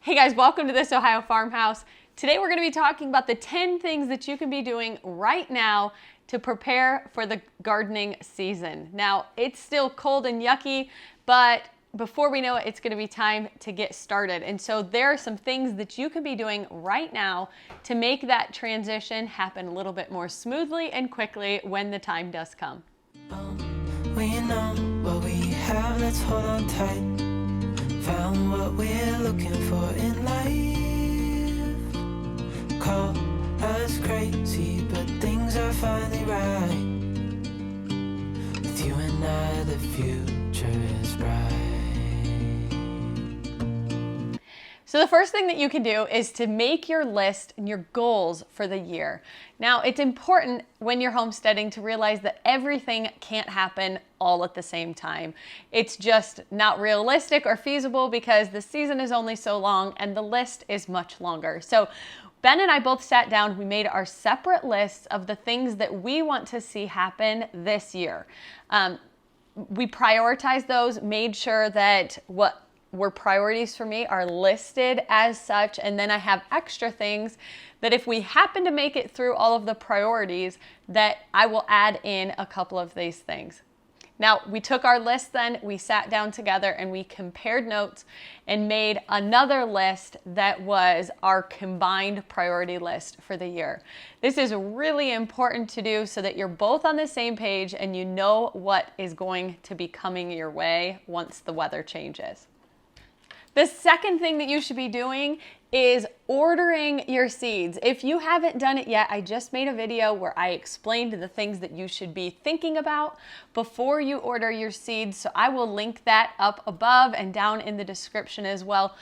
Hey guys, welcome to this Ohio Farmhouse. Today we're going to be talking about the 10 things that you can be doing right now to prepare for the gardening season. Now, it's still cold and yucky, but before we know it, it's going to be time to get started. And so there are some things that you can be doing right now to make that transition happen a little bit more smoothly and quickly when the time does come. We know what we have, let's hold on tight. Found what we're looking for in life. Call us crazy, but things are finally right. With you and I, the future is bright. So the first thing that you can do is to make your list and your goals for the year. Now, it's important when you're homesteading to realize that everything can't happen all at the same time. It's just not realistic or feasible because the season is only so long and the list is much longer. So Ben and I both sat down, we made our separate lists of the things that we want to see happen this year. We prioritized those, made sure that what were priorities for me are listed as such, and then I have extra things that if we happen to make it through all of the priorities, that I will add in a couple of these things. Now, we took our list then, we sat down together and we compared notes and made another list that was our combined priority list for the year. This is really important to do so that you're both on the same page and you know what is going to be coming your way once the weather changes. The second thing that you should be doing is ordering your seeds. If you haven't done it yet, I just made a video where I explained the things that you should be thinking about before you order your seeds. So I will link that up above and down in the description as well.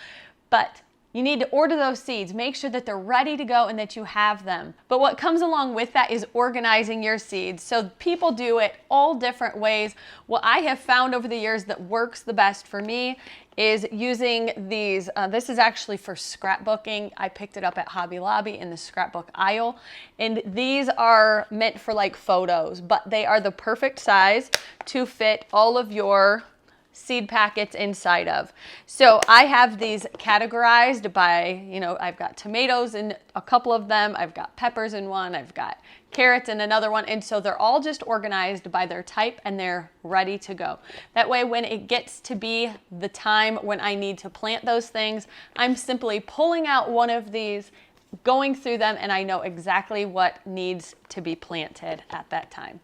But you need to order those seeds, make sure that they're ready to go and that you have them. But what comes along with that is organizing your seeds. So people do it all different ways. What I have found over the years that works the best for me is using these. This is actually for scrapbooking. I picked it up at Hobby Lobby in the scrapbook aisle. And these are meant for like photos, but they are the perfect size to fit all of your seed packets inside of. So I have these categorized by, I've got tomatoes in a couple of them, I've got peppers in one, I've got carrots in another one, and so they're all just organized by their type and they're ready to go. That way when it gets to be the time when I need to plant those things, I'm simply pulling out one of these, going through them, and I know exactly what needs to be planted at that time.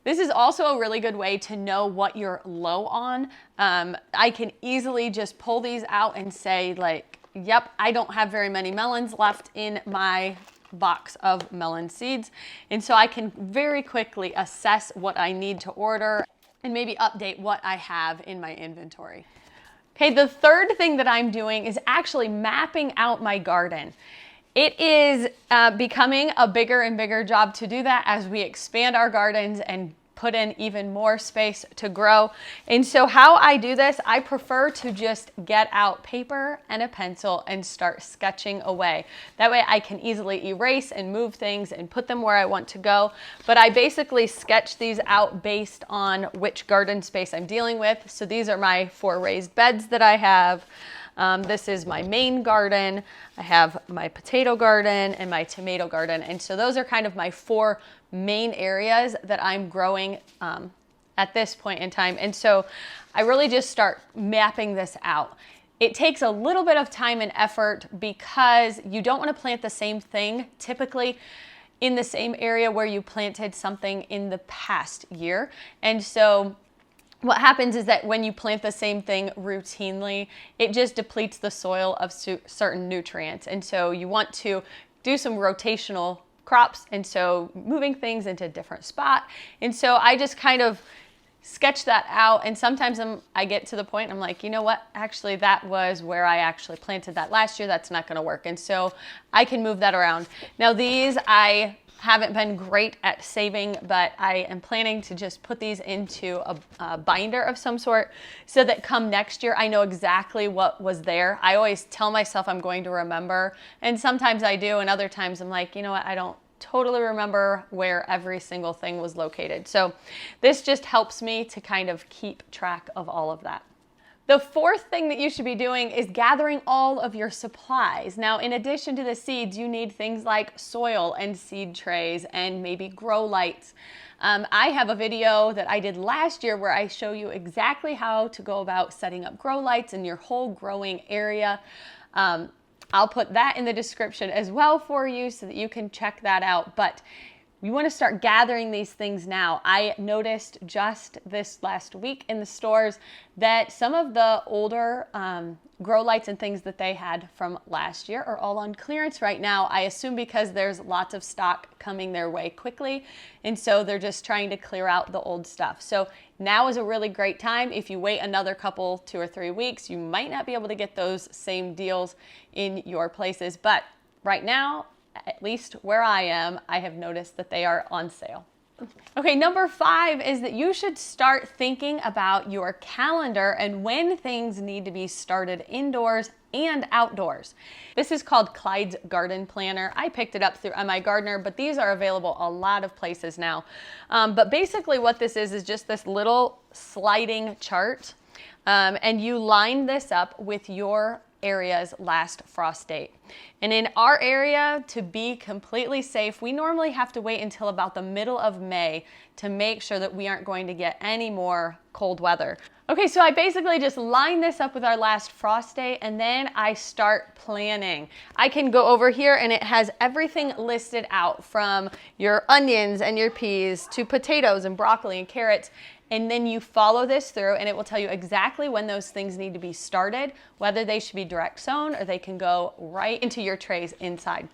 This is also a really good way to know what you're low on. I can easily just pull these out and say like, yep, I don't have very many melons left in my box of melon seeds. And so I can very quickly assess what I need to order and maybe update what I have in my inventory. Okay, the third thing that I'm doing is actually mapping out my garden. It is becoming a bigger and bigger job to do that as we expand our gardens and put in even more space to grow. And so how I do this, I prefer to just get out paper and a pencil and start sketching away. That way I can easily erase and move things and put them where I want to go. But I basically sketch these out based on which garden space I'm dealing with. So these are my 4 raised beds that I have. This is my main garden. I have my potato garden and my tomato garden. And so those are kind of my 4 main areas that I'm growing at this point in time. And so I really just start mapping this out. It takes a little bit of time and effort because you don't want to plant the same thing typically in the same area where you planted something in the past year. And so what happens is that when you plant the same thing routinely, it just depletes the soil of certain nutrients. And so you want to do some rotational crops, and so moving things into a different spot. And so I just kind of sketch that out, and sometimes I get to the point I'm like, you know what, actually that was where I actually planted that last year, that's not going to work. And so I can move that around. Now these I haven't been great at saving, but I am planning to just put these into a binder of some sort so that come next year, I know exactly what was there. I always tell myself I'm going to remember, and sometimes I do, and other times I'm like, you know what, I don't totally remember where every single thing was located. So this just helps me to kind of keep track of all of that. The The fourth thing that you should be doing is gathering all of your supplies. Now, in addition to the seeds, you need things like soil and seed trays and maybe grow lights. I have a video that I did last year where I show you exactly how to go about setting up grow lights in your whole growing area. I'll put that in the description as well for you so that you can check that out. But you want to start gathering these things now. I noticed just this last week in the stores that some of the older grow lights and things that they had from last year are all on clearance right now. I assume because there's lots of stock coming their way quickly, and so they're just trying to clear out the old stuff. So now is a really great time. If you wait another couple, 2 or 3 weeks, you might not be able to get those same deals in your places. But right now, at least where I am, I have noticed that they are on sale. Okay, number 5 is that you should start thinking about your calendar and when things need to be started indoors and outdoors. This is called Clyde's Garden Planner. I picked it up through My Gardener, but these are available a lot of places now. But basically what this is just this little sliding chart, and you line this up with your area's last frost date. And in our area, to be completely safe, we normally have to wait until about the middle of May to make sure that we aren't going to get any more cold weather. Okay, so I basically just line this up with our last frost date, and then I start planning. I can go over here and it has everything listed out, from your onions and your peas to potatoes and broccoli and carrots. And then you follow this through and it will tell you exactly when those things need to be started, whether they should be direct sown or they can go right into your trays inside.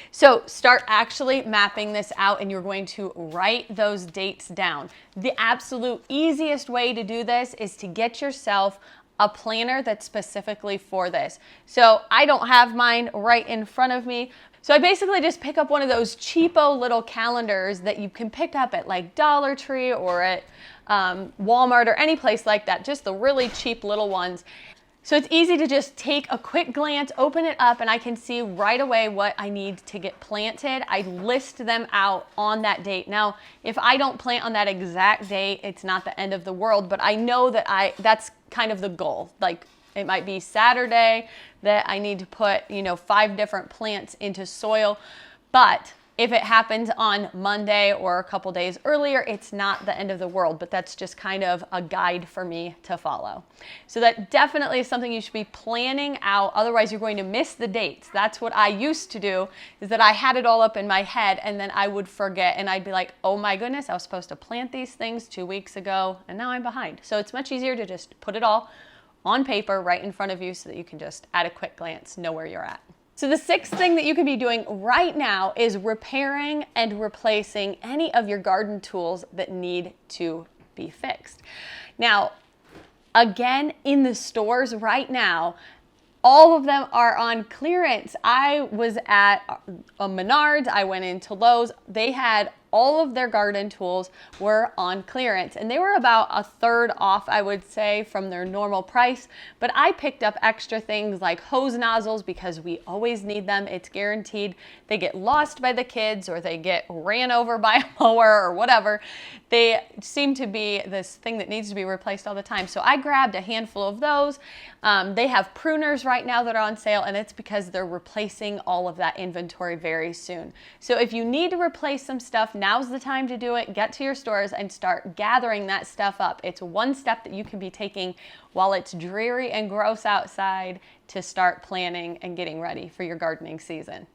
So start actually mapping this out, and you're going to write those dates down. The absolute easiest way to do this is to get yourself a planner that's specifically for this. So I don't have mine right in front of me. So I basically just pick up one of those cheapo little calendars that you can pick up at like Dollar Tree or at Walmart or any place like that, just the really cheap little ones. So it's easy to just take a quick glance, open it up, and I can see right away what I need to get planted. I list them out on that date. Now, if I don't plant on that exact date, it's not the end of the world, but I know that that's kind of the goal. Like, it might be Saturday that I need to put, 5 different plants into soil. But if it happens on Monday or a couple days earlier, it's not the end of the world, but that's just kind of a guide for me to follow. So that definitely is something you should be planning out. Otherwise, you're going to miss the dates. That's what I used to do, is that I had it all up in my head and then I would forget and I'd be like, oh my goodness, I was supposed to plant these things 2 weeks ago and now I'm behind. So it's much easier to just put it all on paper right in front of you so that you can just at a quick glance know where you're at. So the 6th thing that you can be doing right now is repairing and replacing any of your garden tools that need to be fixed. Now, again, in the stores right now, all of them are on clearance. I was at a Menards, I went into Lowe's. They had all of their garden tools were on clearance, and they were about 1/3 off, I would say, from their normal price. But I picked up extra things like hose nozzles because we always need them. It's guaranteed they get lost by the kids or they get ran over by a mower or whatever. They seem to be this thing that needs to be replaced all the time. So I grabbed a handful of those. They have pruners right now that are on sale, and it's because they're replacing all of that inventory very soon. So if you need to replace some stuff, now's the time to do it. Get to your stores and start gathering that stuff up. It's one step that you can be taking while it's dreary and gross outside to start planning and getting ready for your gardening season.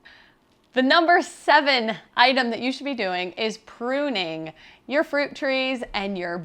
The number 7 item that you should be doing is pruning your fruit trees and your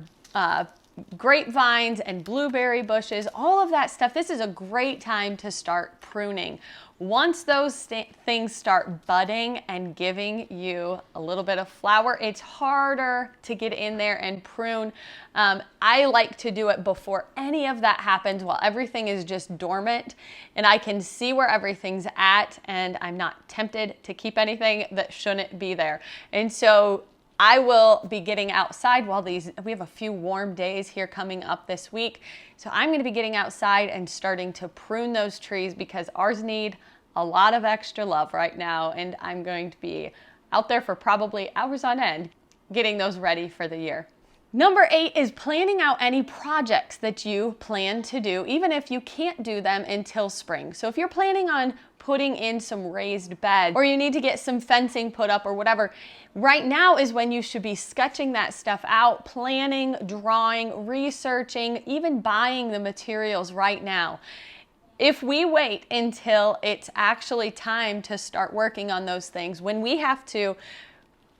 grapevines and blueberry bushes, all of that stuff. This is a great time to start pruning. Once those things start budding and giving you a little bit of flower, it's harder to get in there and prune. I like to do it before any of that happens, while everything is just dormant and I can see where everything's at and I'm not tempted to keep anything that shouldn't be there. And so I will be getting outside while we have a few warm days here coming up this week. So I'm going to be getting outside and starting to prune those trees because ours need a lot of extra love right now. And I'm going to be out there for probably hours on end getting those ready for the year. Number 8 is planning out any projects that you plan to do, even if you can't do them until spring. So if you're planning on putting in some raised beds, or you need to get some fencing put up or whatever, right now is when you should be sketching that stuff out, planning, drawing, researching, even buying the materials right now. If we wait until it's actually time to start working on those things, when we have to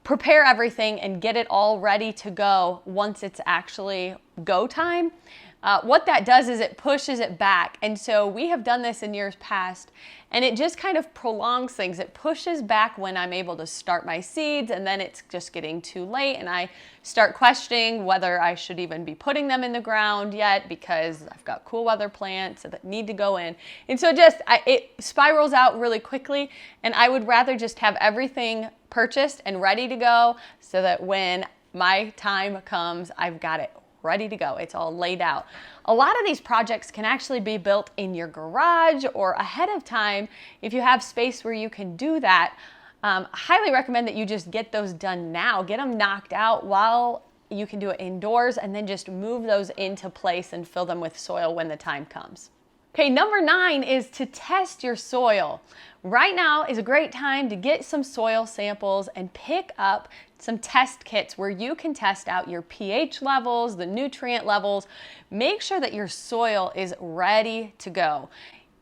prepare everything and get it all ready to go once it's actually go time, what that does is it pushes it back. And so we have done this in years past, and it just kind of prolongs things. It pushes back when I'm able to start my seeds, and then it's just getting too late, and I start questioning whether I should even be putting them in the ground yet because I've got cool weather plants that need to go in. And so it spirals out really quickly, and I would rather just have everything purchased and ready to go so that when my time comes, I've got it ready to go. It's all laid out. A lot of these projects can actually be built in your garage or ahead of time if you have space where you can do that. I highly recommend that you just get those done now. Get them knocked out while you can do it indoors, and then just move those into place and fill them with soil when the time comes. Okay, number 9 is to test your soil. Right now is a great time to get some soil samples and pick up some test kits where you can test out your pH levels, the nutrient levels. Make sure that your soil is ready to go.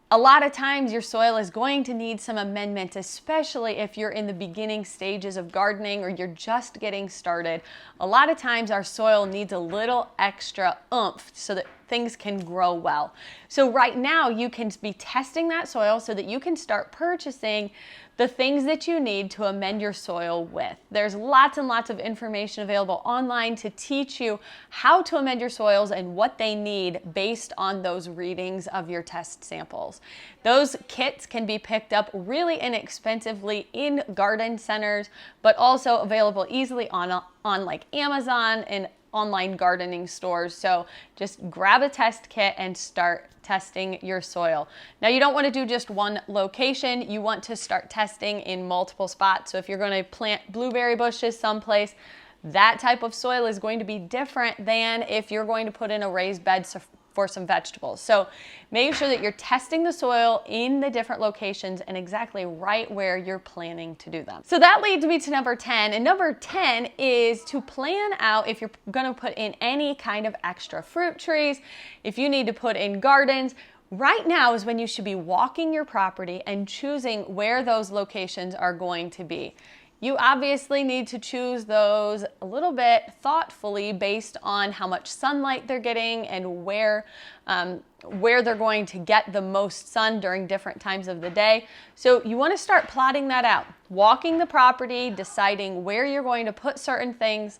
A lot of times your soil is going to need some amendment, especially if you're in the beginning stages of gardening or you're just getting started. A lot of times our soil needs a little extra oomph so that things can grow well. So right now you can be testing that soil so that you can start purchasing the things that you need to amend your soil with. There's lots and lots of information available online to teach you how to amend your soils and what they need based on those readings of your test samples. Those kits can be picked up really inexpensively in garden centers, but also available easily on like Amazon and online gardening stores. So just grab a test kit and start testing your soil. Now you don't want to do just one location. You want to start testing in multiple spots. So if you're going to plant blueberry bushes someplace, that type of soil is going to be different than if you're going to put in a raised bed for some vegetables. So make sure that you're testing the soil in the different locations and exactly right where you're planning to do them. So that leads me to number 10. And number 10 is to plan out if you're going to put in any kind of extra fruit trees, if you need to put in gardens. Right now is when you should be walking your property and choosing where those locations are going to be. You obviously need to choose those a little bit thoughtfully based on how much sunlight they're getting and where they're going to get the most sun during different times of the day. So you want to start plotting that out, walking the property, deciding where you're going to put certain things,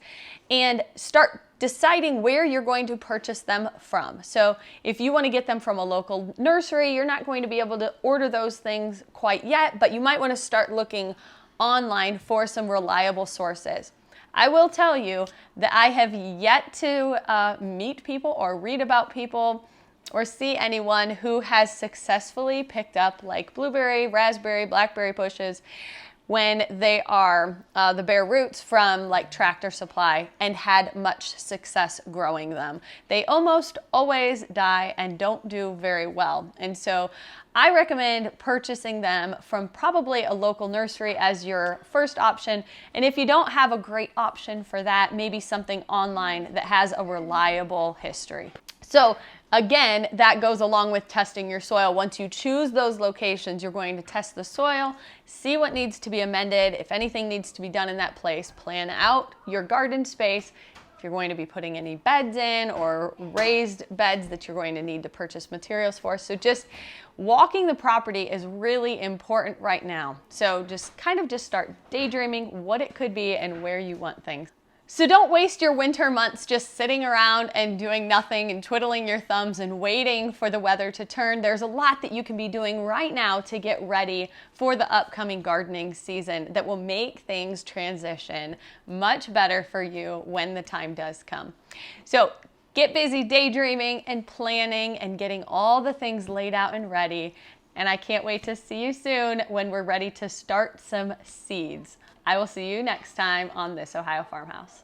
and start deciding where you're going to purchase them from. So if you want to get them from a local nursery, you're not going to be able to order those things quite yet, but you might want to start looking online for some reliable sources. I will tell you that I have yet to meet people or read about people or see anyone who has successfully picked up like blueberry, raspberry, blackberry bushes when they are the bare roots from like Tractor Supply and had much success growing them. They almost always die and don't do very well. And so I recommend purchasing them from probably a local nursery as your first option. And if you don't have a great option for that, maybe something online that has a reliable history. So again, that goes along with testing your soil. Once you choose those locations, you're going to test the soil, see what needs to be amended. If anything needs to be done in that place, plan out your garden space. If you're going to be putting any beds in or raised beds that you're going to need to purchase materials for. So just walking the property is really important right now. So just start daydreaming what it could be and where you want things. So don't waste your winter months just sitting around and doing nothing and twiddling your thumbs and waiting for the weather to turn. There's a lot that you can be doing right now to get ready for the upcoming gardening season that will make things transition much better for you when the time does come. So get busy daydreaming and planning and getting all the things laid out and ready. And I can't wait to see you soon when we're ready to start some seeds. I will see you next time on This Ohio Farmhouse.